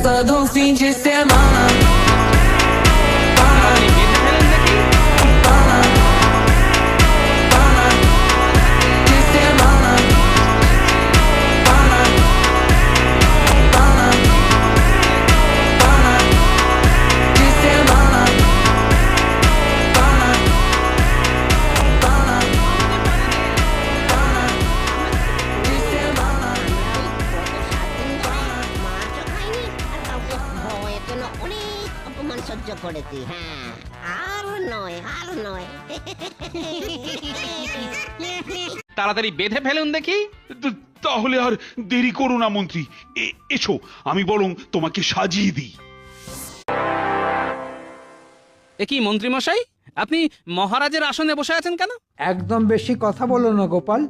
todo fim de semana. সহ্য করেছি। হ্যাঁ, আর নয়, আর নয়। তাড়াতাড়ি বেঁধে ফেলুন দেখি। তাহলে আর দেরি করো না মন্ত্রী, এসো আমি বরং তোমাকে সাজিয়ে দিই। এ কি মন্ত্রী মশাই, আপনি মহারাজের আসনে বসে আছেন কেন? একদম বেশি কথা বলো না গোপাল,